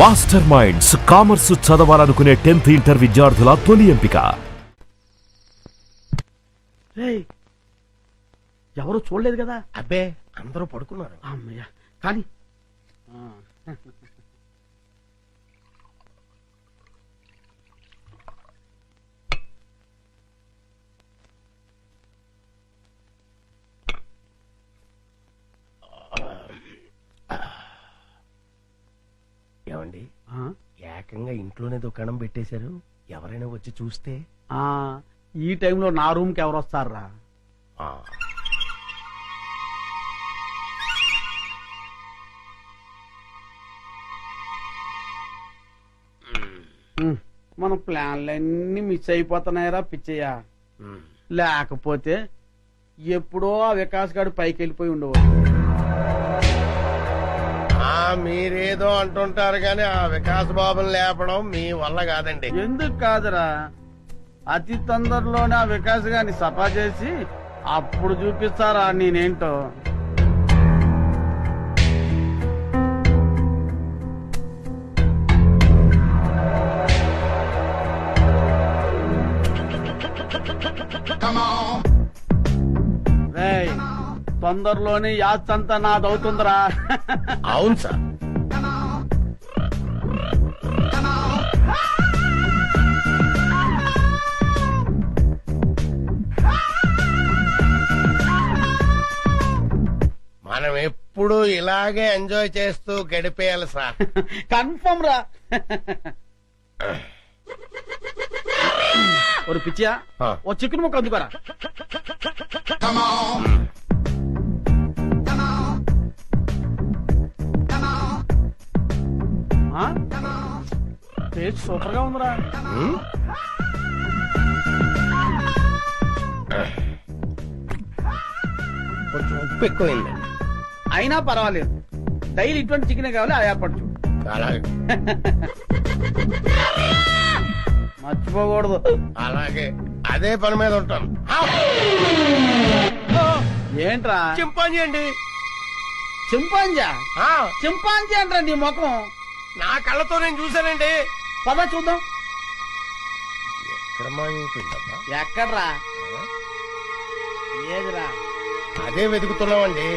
Master minds commerce చదవాలనుకునే 10th inter విద్యార్థుల తొలి ఎంపిక. ఎవరు చూడలేదు కదా? అబ్బే అందరూ పడుకున్నారు. అమ్మయ్య కానీ ఏమండి, ఏకంగా ఇంట్లోనే దుకాణం పెట్టేశారు. ఎవరైనా వచ్చి చూస్తే? ఈ టైంలో నా రూమ్ కి ఎవరు వస్తారా? మన ప్లాన్లన్నీ మిస్ అయిపోతున్నాయరా పిచ్చయ్య. లేకపోతే ఎప్పుడో ఆ వికాస్ గారు పైకి వెళ్ళిపోయి ఉండవచ్చు. మీరేదో అంటుంటారు గాని ఆ వికాస్ బాబుని లేపడం మీ వల్ల కాదండి. ఎందుకు కాదురా, అతి తొందరలోనే ఆ వికాస్ గారిని సఫా చేసి అప్పుడు చూపిస్తారా నేనేంటో. తొందరలోనే యాత్రంతా నాదవుతుందిరా. అవును సార్. మనం ఎప్పుడు ఇలాగే ఎంజాయ్ చేస్తూ గడిపేయాలి సార్. కన్ఫర్మ్ రా. ఒక పిచ్చియా ఓ చికెన్ ముక్క అందుకోరా. టేస్ట్ సూపర్ గా ఉందిరా. కొంచెం ఉప్పు ఎక్కువైందండి. అయినా పర్వాలేదు, డైలీ ఇటువంటి చికెన్ కావాలి. ఆ ఏర్పాటు చూడు. అలాగే మర్చిపోకూడదు. అలాగే అదే పని మీద ఉంటాను. ఏంట్రా? చింపాంజీ అండి. చింపాంజా? చింపాంజీ అంటారా నీ ముఖం? నా కళ్ళతో నేను చూశానండి. పద చూద్దాం. ఎక్కడ్రా? ఏదిరా? అదే వెతుకుతున్నామండి.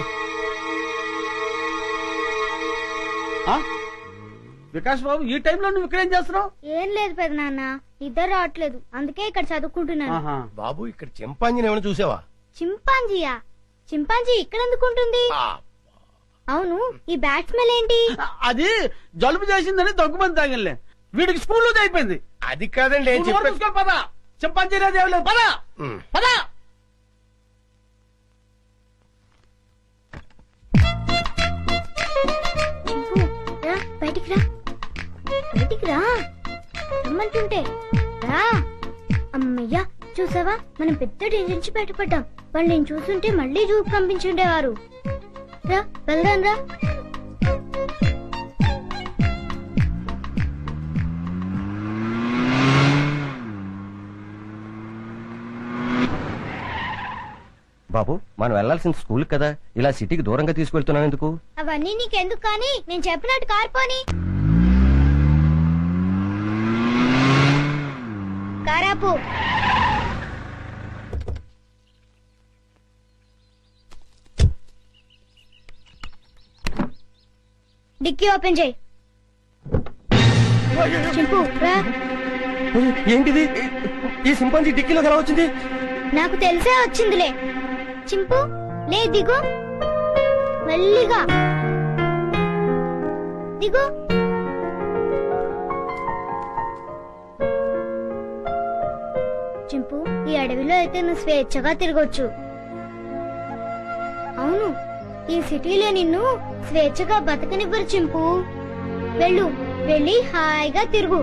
వికాస్ బాబు, ఈ టైంలో నువ్వు ఇక్కడేం చేస్తున్నావు? ఏం లేదు పెద్ద నాన్న, ఇద్దరు రావట్లేదు, అందుకే ఇక్కడ చదువుకుంటున్నాను. బాబు, ఇక్కడ చింపాంజీని ఏమైనా చూసావా? చింపాంజీయా? చింపాంజీ ఇక్కడ ఎందుకుంటుంది? అవును, ఈ బ్యాట్ స్మెల్ ఏంటి? అది జలుబు చేసిందని దగ్గుమంది తాగిలే. వీడికి స్కూల్ లూజ్ అయిపోయింది. అది కాదండి. పద, చింపాంజీ లేదు. పద పద. బయటికి రా, బయటికి రా రమ్మంటుంటే రా. అమ్మయ్యా, చూసావా, మనం పెద్ద డేంజర్ నుంచి బయటపడ్డాం. వాళ్ళు నేను చూస్తుంటే మళ్ళీ జూకి పంపించుండేవారు. రా వెళ్దాం రా. బాబు, మనం వెళ్లాల్సిన స్కూల్ కదా, ఇలా సిటీకి దూరంగా తీసుకెళ్తున్నావు ఎందుకు? అవన్నీ నీకెందుకు కానీ, నేను చెప్పినట్టు కార్పోని. కారాపు. డిక్కీ ఓపెన్ చేయి. చింపు రా. ఏంటిది? ఈ సింపాంజీ డిక్కీలో ఎలా వచ్చింది? నాకు తెలిసే వచ్చిందిలే. చింపు లే, దిగు. మెల్లిగా దిగు. చింపు, ఈ అడవిలో అయితే నువ్వు స్వేచ్ఛగా తిరగొచ్చు. అవును, ఈ సిటీలో నిన్ను స్వేచ్ఛగా బతకనివ్వరు చింపు. వెళ్ళు, వెళ్ళి హాయిగా తిరుగు.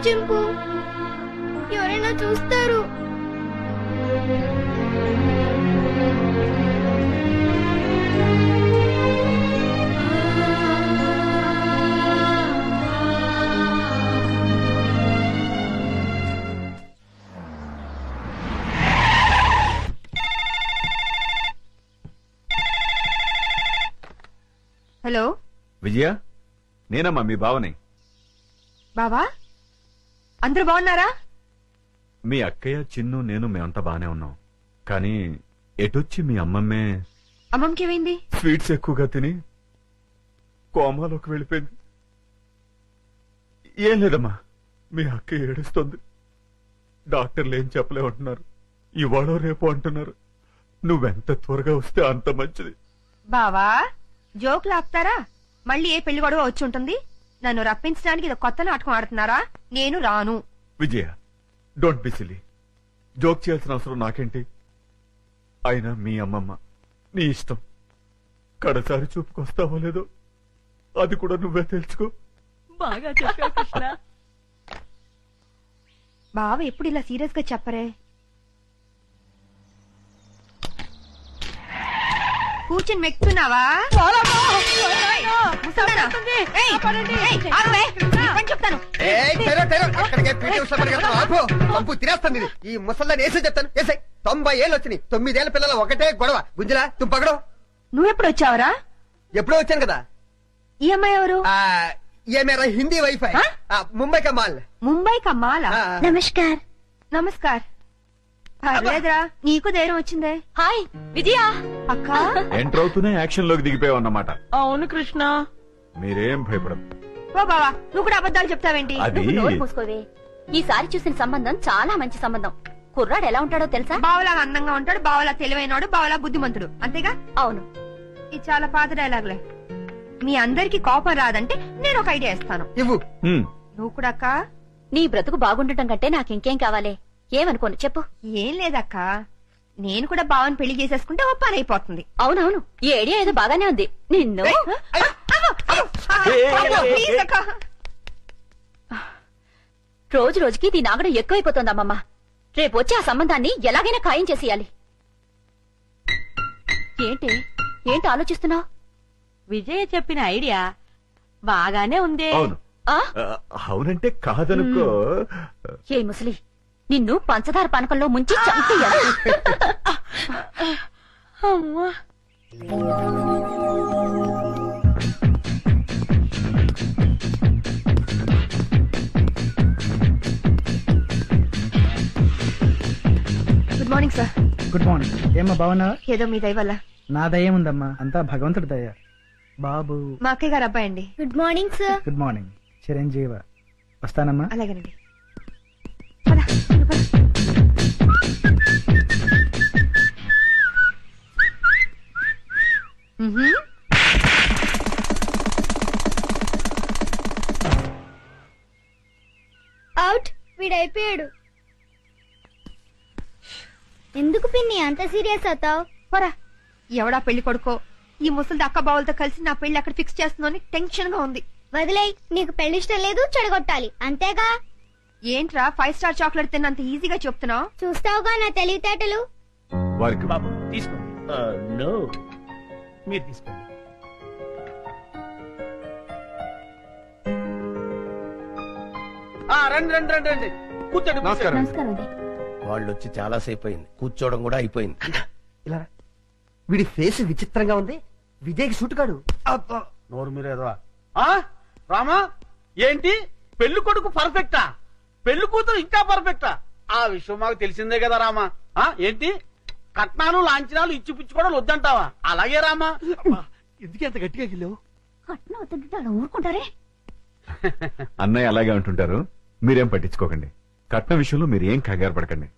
చింపు ఎవరైనా చూస్తారు. హలో విజయ, నేనమ్మా మీ బావని. బావా, అందరూ బాగున్నారా? మీ అక్కయ్య, చిన్ను, నేను మేమంతా బానే ఉన్నాం. కానీ ఎటొచ్చి మీ అమ్మమ్మే అమ్మమ్మకి ఏమైంది? స్వీట్స్ ఎక్కువగా తిని కోమాలోకి వెళ్ళిపోయింది. ఏం లేదమ్మా, మీ అక్క ఏడుస్తుంది. డాక్టర్లు ఏం చెప్పలేమంటున్నారు. ఇవాళ రేపు అంటున్నారు. నువ్వెంత త్వరగా వస్తే అంత మంచిది. బావా, జోకులు ఆపుతారా? మళ్ళీ ఏ పెళ్లి గొడవ వచ్చి ఉంటుంది. నన్ను రప్పించడానికి ఇది కొత్త నాటకం ఆడుతున్నారా? నేను రాను. విజయ, డోంట్ బి సిల్లీ. జోక్ చేయాల్సిన అవసరం నాకేంటి? అయినా మీ అమ్మమ్మ నీ ఇష్టం. కడసారి చూపుకొస్తావో లేదో అది కూడా నువ్వే తెలుసుకో. బాగా చెప్పావు కృష్ణ. బావ ఎప్పుడు ఇలా సీరియస్ గా చెప్పరే. కూర్చొని మెక్కుతున్నావా? చెప్తాను. తినేస్తాను. ఈ ముసల్దాన్ని వేసే చెప్తాను. వేసే 90 ఏళ్ళు వచ్చినాయి. 9 ఏళ్ల పిల్లల ఒకటే గొడవ. గుంజలా తుంపగడం. నువ్వెప్పుడు వచ్చావరా? ఎప్పుడో వచ్చాను కదా. ఈ అమ్మాయి ఎవరు? ये मेरा हिंदी वाईफाई मुंबई का माल. ముంబై కమ్మాలా? నమస్కార్. నమస్కార్. పర్లేదురా, నీకు ధైర్యం వచ్చిందే. హాయ్ విజయ. అక్క ఎంటర్ అవుతూనే యాక్షన్ లోకి దిగిపోయావన్నమాట. అవును కృష్ణ. మీరేం భయపడదు. ఓ బావా, నువ్వు కూడా అబద్ధాలు చెప్తావేంటి? అది నువ్వు నోరు మూసుకోవే. ఈసారి చూసిన సంబంధం చాలా మంచి సంబంధం. కుర్రాడు ఎలా ఉంటాడో తెలుసా? బావలా అందంగా ఉంటాడు, బావలా తెలివైనడు, బావలా బుద్ధిమంతుడు. అంతేగా? అవును. ఇది చాలా పాత డైలాగులే. మీ అందరికి కోపం రాదంటే నేను ఒక ఐడియా ఇస్తాను. ఇవ్వు. నువ్వు కూడా అక్క. నీ బ్రతుకు బాగుండటం కంటే నాకింకేం కావాలి? ఏమనుకోను చెప్పు. ఏం లేదక్క, నేను కూడా బావని పెళ్లి చేసేసుకుంటే ఓ పని అయిపోతుంది. అవునవును, ఈ ఐడియా ఏదో బాగానే ఉంది. నిన్ను ప్లీజ్ అక్క. రోజు రోజుకి దీని ఆగడం ఎక్కువైపోతుంది అమ్మమ్మ. రేపు వచ్చి ఆ సంబంధాన్ని ఎలాగైనా ఖాయం చేసేయాలి. ఏంటి ఆలోచిస్తున్నావు? విజయ చెప్పిన ఐడియా బాగానే ఉందే. అవును. అవునంటే కాదనుకో. ఏ ముసలి, నిన్ను పంచదార పానకంలో ముంచి చంపేయాలి. Good morning sir. Good morning. ఏమ్మా బాగున్నా? ఏదో మీ దయ వల్ల. నా దయ ఉందమ్మా, అంతా భగవంతుడి దయ. బాబు మా అక్కయ్య గారు అబ్బాయి అండి. Good morning sir. Good morning. చిరంజీవ. వస్తానమ్మా. అలాగేనండి. అవుట్. వీడైపోయాడు. ఎందుకు పిన్ని అంత సీరియస్ అవుతావు? పోరా. ఎవడా పెళ్లి కొడుకో ఈ ముసలి అక్క బావులతో కలిసి నా పెళ్లి అక్కడ ఫిక్స్ చేస్తుందని టెన్షన్ గా ఉంది. వదిలేయ్, నీకు పెళ్లి ఇష్టం లేదు, చెడగొట్టాలి అంతేగా. ఏంట్రా 5 స్టార్ చాక్లెట్ తిన్నంత ఈజీగా చెప్తున్నావు? చూస్తావుగా నా తెలివితేటలు. వారికి బాబు తీసుకోండి. మీరు తీసుకోండి. రండి రండి రండి రండి, కూర్చోండి. నమస్కారం. నమస్కారం అండి. వాళ్ళు వచ్చి చాలా సేపు అయింది. కూర్చోవడం కూడా అయిపోయింది. ఇలా రా. వీడి ఫేస్ విచిత్రంగా ఉంది. విజయ్కి సూట్ కాడు. నోరు మీరేదో. రామా, ఏంటి పెళ్లి కొడుకు పర్ఫెక్టా? పెళ్లి కూతురు ఇంకా పర్ఫెక్టా? ఆ విషయం మాకు తెలిసిందే కదా రామా. ఏంటి కట్నాలు లాంఛనాలు ఇచ్చి పుచ్చుకోవడం వద్దంటావా? అలాగే రామా. ఎందుకు ఎంత గట్టిగా గిల్లావు? కట్నం వద్దంటే అలా ఊరుకుంటారే. అన్నయ్య అలాగే అంటుంటారు, మీరేం పట్టించుకోకండి. కట్నం విషయంలో మీరు ఏం కంగారు పడకండి.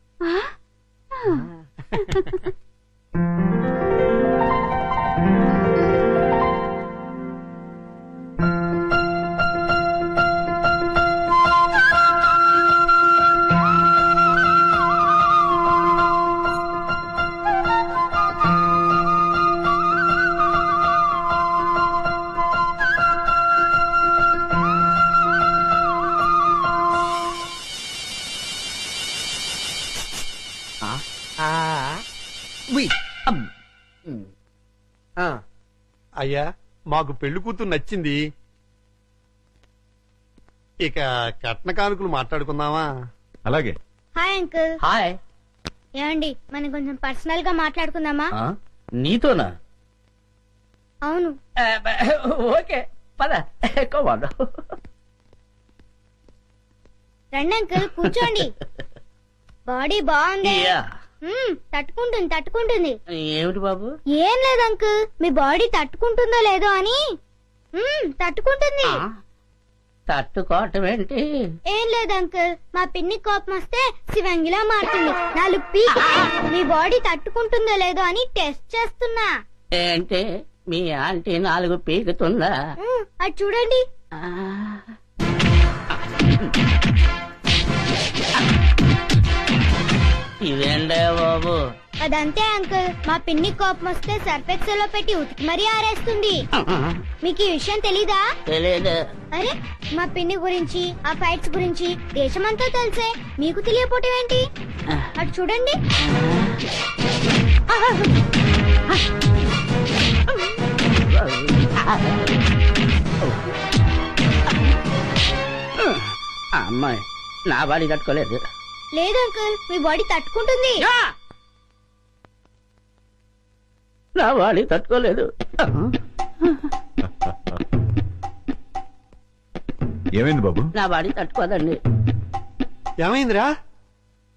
అయ్యా మాకు పెళ్లి కూతురు నచ్చింది. ఇక కట్న కానుకలు మాట్లాడుకుందామా? అలాగే. Hi uncle. హాయ్. ఏమండి మనం కొంచెం పర్సనల్ గా మాట్లాడుకుందామా? నీతోనా? అవును. ఓకే పద. రండి అంకుల్ కూర్చోండి. బాడీ బాగుంది. తట్టుకుంటుంది. ఏమిటి బాబు? ఏం లేదు అంకుల్, మీ బాడీ తట్టుకుంటుందో లేదో అని. తట్టుకుంటుంది. తట్టుకోవటం ఏంటి? ఏం లేదు అంకుల్, మా పిన్ని కోపం వస్తే శివంగిలా మారుతుంది. 4 పీకి మీ బాడీ తట్టుకుంటుందో లేదో అని టెస్ట్ చేస్తున్నా. ఏంటి మీ ఆంటీ 4 పీకుతుందా? అది చూడండి. ఇదేంటే బాబు? అదంతే అంకుల్, మా పిన్ని కోపం వస్తే సర్ఫెక్సల్ లో పెట్టి ఉతికి మరీ ఆరేస్తుంది. మీకు ఈ విషయం తెలీదా? తెలీదు. అరే మా పిన్ని గురించి ఆ ఫైట్స్ గురించి దేశమంతా తెలిసే మీకు తెలియపోవటం ఏంటి? అటు చూడండి. అమ్మాయి నా బాడీ తట్టుకోలేదు. లేదు అంకుల్, మీ బాడీ తట్టుకుంటుంది. నా బాడీ తట్టుకోలేదు. ఏమైంది బాబు? నా బాడీ తట్టుకోదండి. ఏమైందిరా?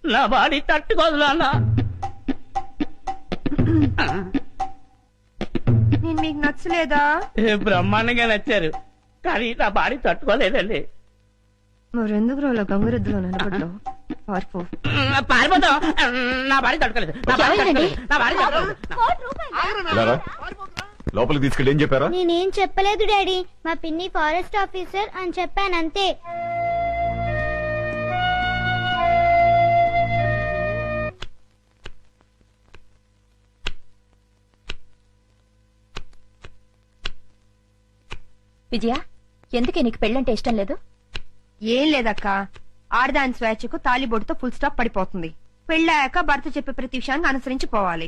నా బాడీ తట్టుకోదు నాన్న. నేను మీకు నచ్చలేదా? బ్రహ్మాండంగా నచ్చారు, కానీ నా బాడీ తట్టుకోలేదండి. మరెందుకు రోజులో గంగురెద్దులో నిలబడ్డావు? పారిపోతాం. నా బాడీ తట్టుకోలేదు. నా బాడీ తట్టుకోలేదు. నా బాడీ తట్టుకోలేదు. రారా, లోపలికి తీసుకెళ్ళి ఏం చెప్పారా? నేనేం చెప్పలేదు డాడీ, మా పిన్ని ఫారెస్ట్ ఆఫీసర్ అని చెప్పానంతే. విజయ, ఎందుకే నీకు పెళ్ళంటే ఇష్టం లేదు? ఏం లేదక్క, ఆడదాని స్వేచ్ఛకు తాలిబొట్టుతో ఫుల్ స్టాప్ పడిపోతుంది. పెళ్ళాక భర్త చెప్పే ప్రతి విషయాన్ని అనుసరించి పోవాలి.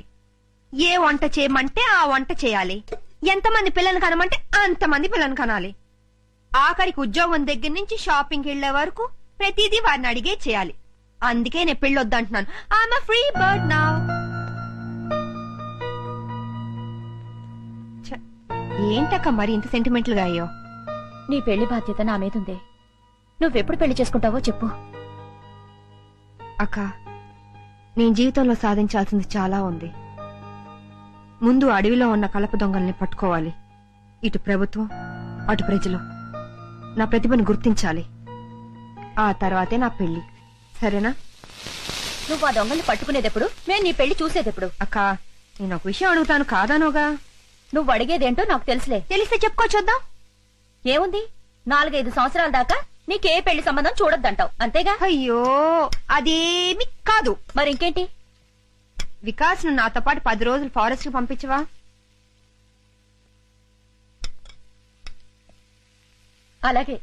ఏ వంట చేయమంటే ఆ వంట చేయాలి. ఎంతమంది పిల్లలు కనమంటే అంతమంది పిల్లలు కనాలి. ఆఖరికి ఉద్యోగం దగ్గర నుంచి షాపింగ్ వెళ్లే వరకు ప్రతిదీ వారిని అడిగే చేయాలి. అందుకే నేను పెళ్లి వద్దంటున్నాను. I'm a free bird now. ఏంటక్క మరి ఇంత సెంటిమెంటల్ గా అయ్యో? నీ పెళ్లి బాధ్యత నా మీదుందే. నువ్వెప్పుడు పెళ్లి చేసుకుంటావో చెప్పు. అక్క, నేను జీవితంలో సాధించాల్సింది చాలా ఉంది. ముందు అడవిలో ఉన్న కలప దొంగల్ని పట్టుకోవాలి. ఇటు ప్రభుత్వం అటు ప్రజలు నా ప్రతిభను గుర్తించాలి. ఆ తర్వాతే నా పెళ్లి. సరేనా? నువ్వు ఆ దొంగల్ని పట్టుకునేదెప్పుడు, మేము నీ పెళ్లి చూసేదెప్పుడు? అక్క, నేను ఒక విషయం అడుగుతాను, కాదానోగా? నువ్వు అడిగేదేంటో నాకు తెలుసులే. తెలిస్తే చెప్పుకో చూద్దాం. ఏముంది, 4-5 సంవత్సరాల దాకా నీకే పెళ్లి సంబంధం చూడొద్దంటావు, అంతేగా? అయ్యో అదేమి కాదు. మరింకేంటి? వికాస్ ను నాతో పాటు 10 రోజులు ఫారెస్ట్ కు పంపించవా? అలాగే,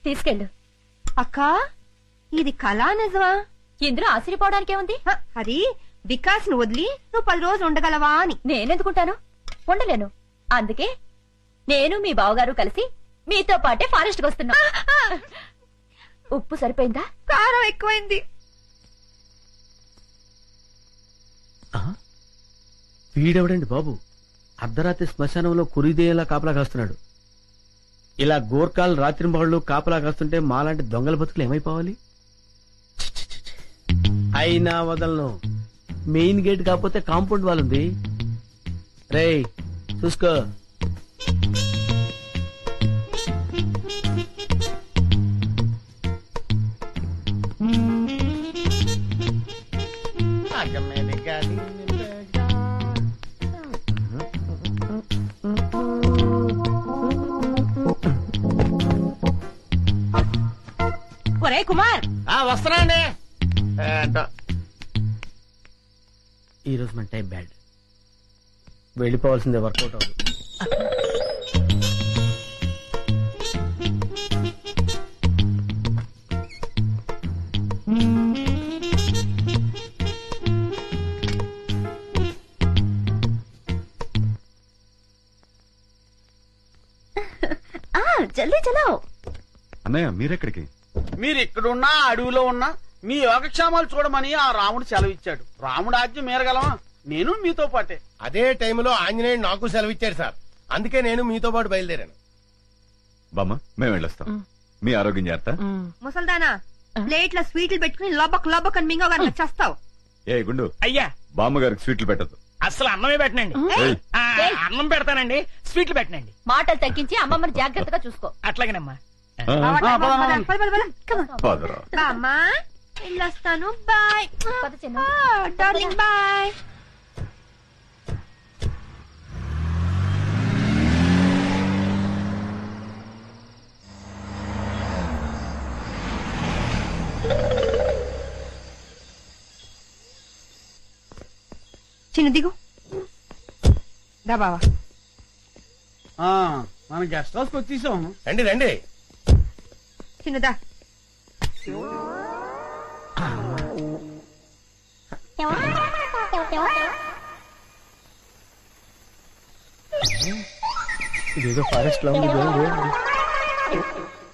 తీసుకెళ్ళు. అక్క, ఇది కళా నిజమా? ఇందులో ఆశ్చర్యపోవడానికేముంది? అది వికాస్ ను వదిలి నువ్వు 10 రోజులు ఉండగలవా అని. నేనెందుకుంటాను? ఉండలేను. అందుకే నేను మీ బావగారు కలిసి మీతో పాటే ఫారెస్ట్ కు వస్తున్నా. ఉప్పు సరిపోయిందా? కారం ఎక్కువైంది. వీడెవడండి బాబు, అర్ధరాత్రి శ్మశానంలో కురిదేలా కాపలా కాస్తున్నాడు. ఇలా గోర్ఖాలు రాత్రింబహళ్ళు కాపలా కాస్తుంటే మాలాంటి దొంగల బతుకులు ఏమైపోవాలి? అయినా వదలను. మెయిన్ గేట్ కాకపోతే కాంపౌండ్ వాళ్ళుంది. రేయ్ చూసుకో. ఒరే కుమార్, వస్తున్నాండి. ఈ రోజు మన టైం బ్యాడ్. వెళ్ళిపోవాల్సిందే, వర్కౌట్ అవ్వదు. అన్నయ్య మీరెక్కడికి? మీరు ఇక్కడున్నా అడవిలో ఉన్నా మీ యోగక్షేమాలు చూడమని ఆ రాముడు సెలవిచ్చాడు. రాముడు ఆజ్ఞ మేరగలమా? నేను మీతో పాటే. అదే టైంలో ఆంజనేయుడు నాకు సెలవిచ్చాడు సార్. అందుకే నేను మీతో పాటు బయలుదేరాను. బామ్మ మేము వెళ్ళొస్తాం. మీ ఆరోగ్యం జాగ్రత్త. ముసల్దానా ప్లేట్ల స్వీట్లు పెట్టుకుని లబక్ లబక్ అని మింగో గారు చేస్తావు. ఏ గుండు, అయ్యా బామ్మగారికి స్వీట్లు పెట్టద్దు. అసలు అన్నమే పెట్టనండి. ఏయ్. అన్నం పెడతానండి, స్వీట్లు పెట్టనండి. మాటలు తగ్గించి అమ్మమ్మని జాగ్రత్తగా చూసుకో. అట్లాగేనమ్మా. పదరా. బామ్మా వెళ్ళొస్తాను. బాయ్ పద చిన్న. Darling bye. చిన్న దిగు దా బావా. మన గెస్ట్ హౌస్ కి వచ్చేసాం. రండి రండి. చిన్నదా ఇదేదో ఫారెస్ట్ లో ఉంది.